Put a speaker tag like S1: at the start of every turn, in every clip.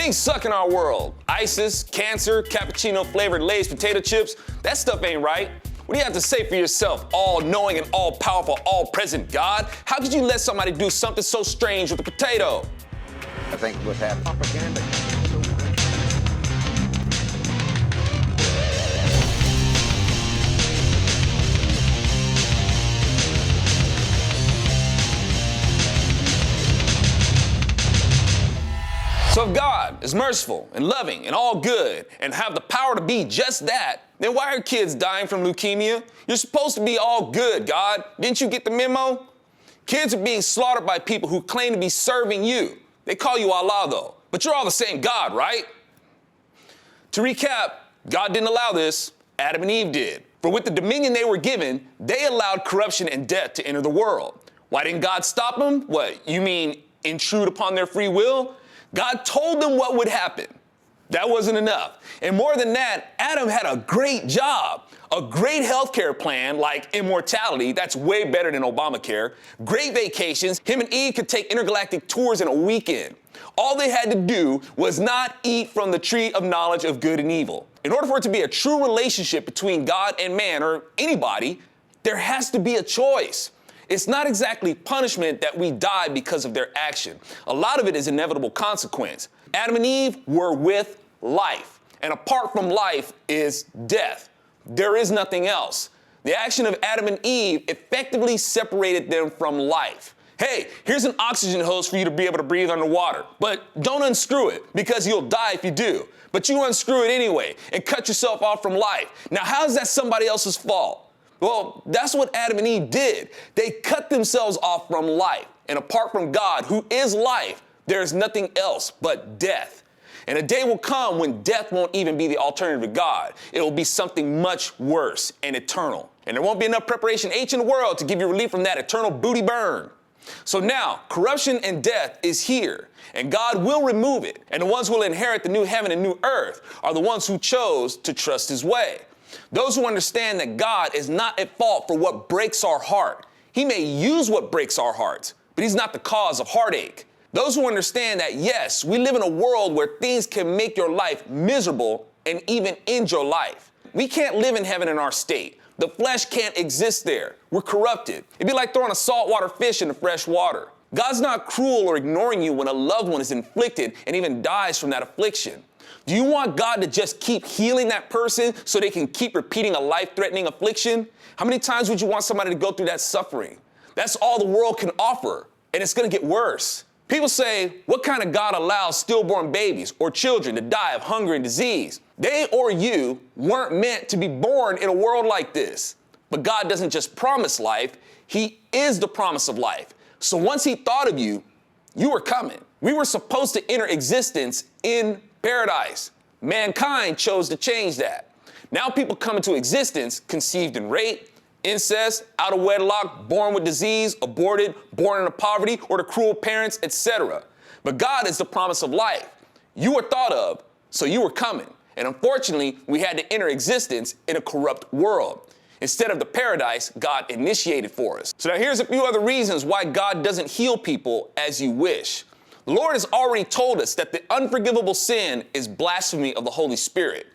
S1: Things suck in our world. ISIS, cancer, cappuccino flavored Lay's potato chips. That stuff ain't right. What do you have to say for yourself, all-knowing and all-powerful, all-present God? How could you let somebody do something so strange with a potato?
S2: I think what's happening. Propaganda.
S1: So if God is merciful and loving and all good and have the power to be just that, then why are kids dying from leukemia? You're supposed to be all good, God. Didn't you get the memo? Kids are being slaughtered by people who claim to be serving you. They call you Allah though, but you're all the same God, right? To recap, God didn't allow this, Adam and Eve did. For with the dominion they were given, they allowed corruption and death to enter the world. Why didn't God stop them? What, you mean intrude upon their free will? God told them what would happen. That wasn't enough. And more than that, Adam had a great job, a great healthcare plan like immortality, that's way better than Obamacare, great vacations, him and Eve could take intergalactic tours in a weekend. All they had to do was not eat from the tree of knowledge of good and evil. In order for it to be a true relationship between God and man or anybody, there has to be a choice. It's not exactly punishment that we die because of their action. A lot of it is inevitable consequence. Adam and Eve were with life, and apart from life is death. There is nothing else. The action of Adam and Eve effectively separated them from life. Hey, here's an oxygen hose for you to be able to breathe underwater, but don't unscrew it because you'll die if you do. But you unscrew it anyway and cut yourself off from life. Now, how is that somebody else's fault? Well, that's what Adam and Eve did. They cut themselves off from life. And apart from God, who is life, there is nothing else but death. And a day will come when death won't even be the alternative to God. It will be something much worse and eternal. And there won't be enough preparation H in the world to give you relief from that eternal booty burn. So now, corruption and death is here, and God will remove it. And the ones who will inherit the new heaven and new earth are the ones who chose to trust his way. Those who understand that God is not at fault for what breaks our heart. He may use what breaks our hearts, but he's not the cause of heartache. Those who understand that, yes, we live in a world where things can make your life miserable and even end your life. We can't live in heaven in our state. The flesh can't exist there. We're corrupted. It'd be like throwing a saltwater fish into fresh water. God's not cruel or ignoring you when a loved one is inflicted and even dies from that affliction. Do you want God to just keep healing that person so they can keep repeating a life-threatening affliction? How many times would you want somebody to go through that suffering? That's all the world can offer, and it's going to get worse. People say, what kind of God allows stillborn babies or children to die of hunger and disease? They or you weren't meant to be born in a world like this. But God doesn't just promise life, he is the promise of life. So once he thought of you, you were coming. We were supposed to enter existence in paradise. Mankind chose to change that. Now people come into existence conceived in rape, incest, out of wedlock, born with disease, aborted, born into poverty, or to cruel parents, etc. But God is the promise of life. You were thought of, so you were coming. And unfortunately, we had to enter existence in a corrupt world instead of the paradise God initiated for us. So now here's a few other reasons why God doesn't heal people as you wish. The Lord has already told us that the unforgivable sin is blasphemy of the Holy Spirit.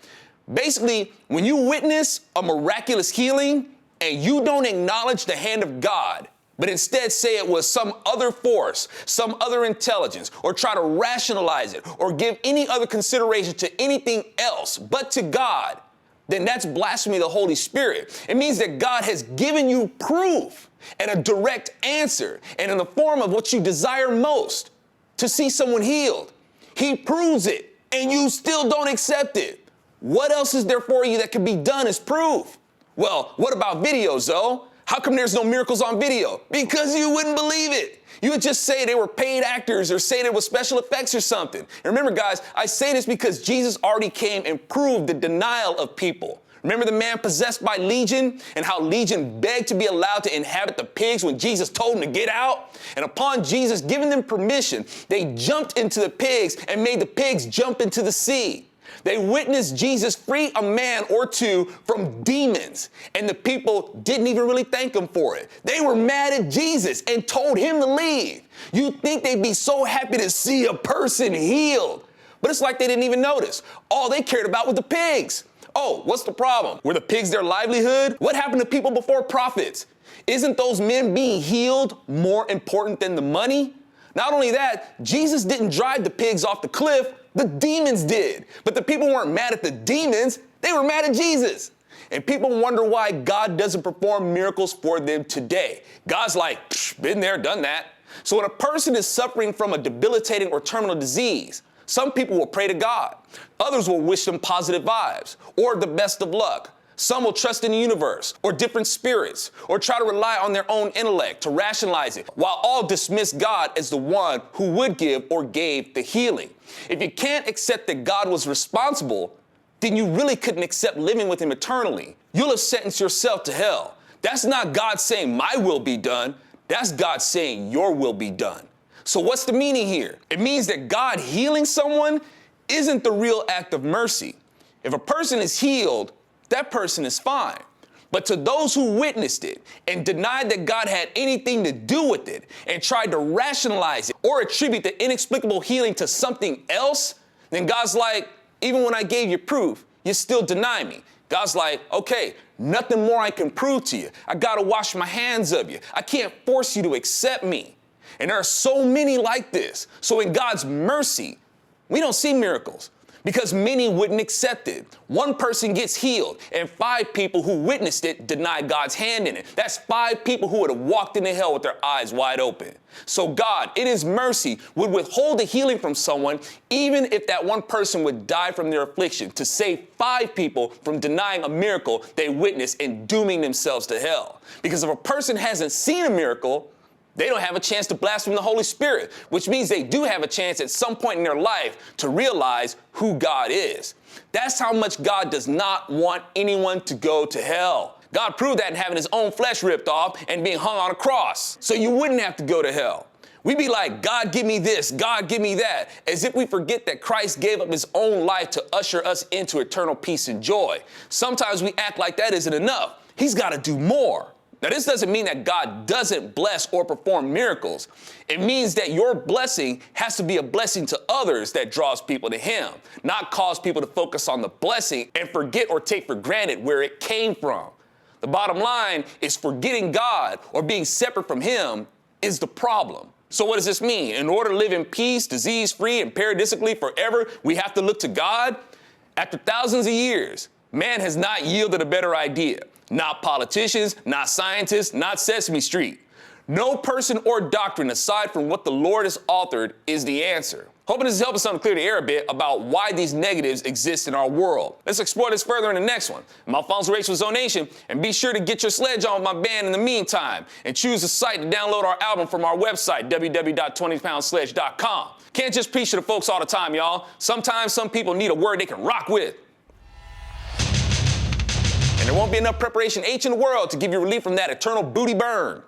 S1: Basically, when you witness a miraculous healing and you don't acknowledge the hand of God, but instead say it was some other force, some other intelligence, or try to rationalize it, or give any other consideration to anything else but to God, then that's blasphemy of the Holy Spirit. It means that God has given you proof and a direct answer, and in the form of what you desire most, to see someone healed. He proves it, and you still don't accept it. What else is there for you that can be done as proof? Well, what about video, Zo? How come there's no miracles on video? Because you wouldn't believe it. You would just say they were paid actors or say there was special effects or something. And remember, guys, I say this because Jesus already came and proved the denial of people. Remember the man possessed by Legion and how Legion begged to be allowed to inhabit the pigs when Jesus told them to get out? And upon Jesus giving them permission, they jumped into the pigs and made the pigs jump into the sea. They witnessed Jesus free a man or two from demons, and the people didn't even really thank him for it. They were mad at Jesus and told him to leave. You'd think they'd be so happy to see a person healed. But it's like they didn't even notice. All they cared about was the pigs. Oh, what's the problem? Were the pigs their livelihood? What happened to people before prophets? Isn't those men being healed more important than the money? Not only that, Jesus didn't drive the pigs off the cliff, the demons did. But the people weren't mad at the demons, they were mad at Jesus. And people wonder why God doesn't perform miracles for them today. God's like, been there, done that. So when a person is suffering from a debilitating or terminal disease, some people will pray to God. Others will wish them positive vibes or the best of luck. Some will trust in the universe or different spirits or try to rely on their own intellect to rationalize it, while all dismiss God as the one who would give or gave the healing. If you can't accept that God was responsible, then you really couldn't accept living with him eternally. You'll have sentenced yourself to hell. That's not God saying my will be done. That's God saying your will be done. So what's the meaning here? It means that God healing someone isn't the real act of mercy. If a person is healed, that person is fine. But to those who witnessed it and denied that God had anything to do with it and tried to rationalize it or attribute the inexplicable healing to something else, then God's like, even when I gave you proof, you still deny me. God's like, okay, nothing more I can prove to you. I gotta wash my hands of you. I can't force you to accept me. And there are so many like this. So in God's mercy, we don't see miracles because many wouldn't accept it. One person gets healed and 5 people who witnessed it deny God's hand in it. That's 5 people who would have walked into hell with their eyes wide open. So God, in his mercy, would withhold the healing from someone even if that one person would die from their affliction to save 5 people from denying a miracle they witnessed and dooming themselves to hell. Because if a person hasn't seen a miracle, they don't have a chance to blaspheme the Holy Spirit, which means they do have a chance at some point in their life to realize who God is. That's how much God does not want anyone to go to hell. God proved that in having his own flesh ripped off and being hung on a cross, so you wouldn't have to go to hell. We be like, God, give me this, God, give me that, as if we forget that Christ gave up his own life to usher us into eternal peace and joy. Sometimes we act like that isn't enough. He's got to do more. Now, this doesn't mean that God doesn't bless or perform miracles. It means that your blessing has to be a blessing to others that draws people to him, not cause people to focus on the blessing and forget or take for granted where it came from. The bottom line is forgetting God or being separate from him is the problem. So what does this mean? In order to live in peace, disease-free, and paradisically forever, we have to look to God? After thousands of years, man has not yielded a better idea. Not politicians, not scientists, not Sesame Street. No person or doctrine aside from what the Lord has authored is the answer. Hoping this is helping someone clear the air a bit about why these negatives exist in our world. Let's explore this further in the next one. I'm Alfonso Rach with ZoNation, and be sure to get your sledge on with my band in the meantime, and choose a site to download our album from our website, www.20poundsledge.com. Can't just preach to the folks all the time, y'all. Sometimes some people need a word they can rock with. And there won't be enough preparation H in the world to give you relief from that eternal booty burn.